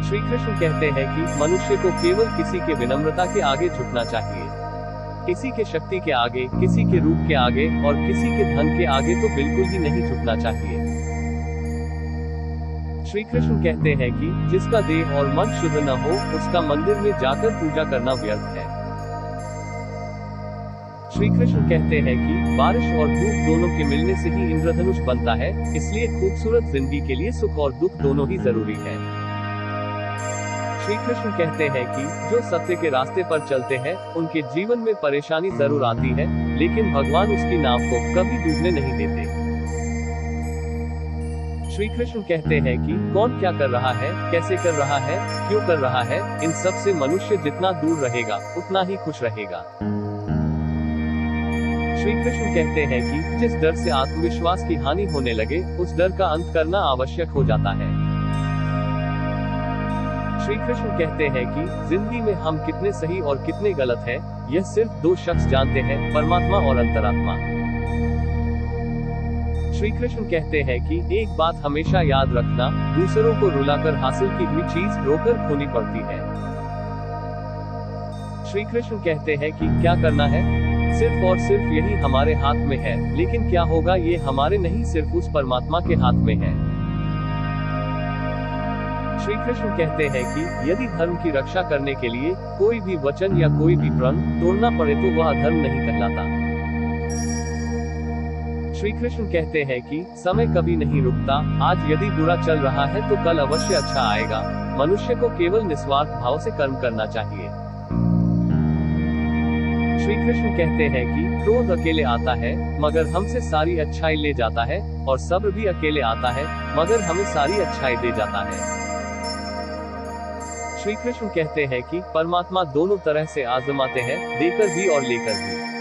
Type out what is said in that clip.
श्री कृष्ण कहते हैं कि मनुष्य को केवल किसी के विनम्रता के आगे झुकना चाहिए, किसी के शक्ति के आगे, किसी के रूप के आगे और किसी के धन के आगे तो बिल्कुल ही नहीं झुकना चाहिए। श्री कृष्ण कहते हैं कि जिसका देह और मन शुद्ध न हो उसका मंदिर में जाकर पूजा करना व्यर्थ है। श्री कृष्ण कहते हैं कि बारिश और धूप दोनों के मिलने से ही इंद्रधनुष बनता है, इसलिए खूबसूरत जिंदगी के लिए सुख और दुख दोनों ही जरूरी है। श्री कृष्ण कहते हैं कि जो सत्य के रास्ते पर चलते हैं उनके जीवन में परेशानी जरूर आती है, लेकिन भगवान उसकी नाव को कभी डूबने नहीं देते। श्री कृष्ण कहते हैं कि कौन क्या कर रहा है, कैसे कर रहा है, क्यों कर रहा है, इन सब से मनुष्य जितना दूर रहेगा उतना ही खुश रहेगा। श्री कृष्ण कहते हैं कि जिस डर से आत्मविश्वास की हानि होने लगे उस डर का अंत करना आवश्यक हो जाता है। श्री कृष्ण कहते हैं कि जिंदगी में हम कितने सही और कितने गलत हैं, यह सिर्फ दो शख्स जानते हैं, परमात्मा और अंतरात्मा। श्री कृष्ण कहते हैं कि एक बात हमेशा याद रखना, दूसरों को रुलाकर हासिल की हुई चीज रोकर खोनी पड़ती है। श्री कृष्ण कहते हैं कि क्या करना है, सिर्फ और सिर्फ यही हमारे हाथ में है, लेकिन क्या होगा ये हमारे नहीं सिर्फ उस परमात्मा के हाथ में है। श्री कृष्ण कहते हैं कि यदि धर्म की रक्षा करने के लिए कोई भी वचन या कोई भी प्रण तोड़ना पड़े तो वह धर्म नहीं कहलाता। श्री कृष्ण कहते हैं कि समय कभी नहीं रुकता, आज यदि बुरा चल रहा है तो कल अवश्य अच्छा आएगा। मनुष्य को केवल निस्वार्थ भाव से कर्म करना चाहिए। श्री कृष्ण कहते हैं कि क्रोध अकेले आता है मगर हमसे सारी अच्छाई ले जाता है, और सब्र भी अकेले आता है मगर हमें सारी अच्छाई दे जाता है। श्री कृष्ण कहते हैं कि परमात्मा दोनों तरह से आजमाते हैं, देकर भी और लेकर भी।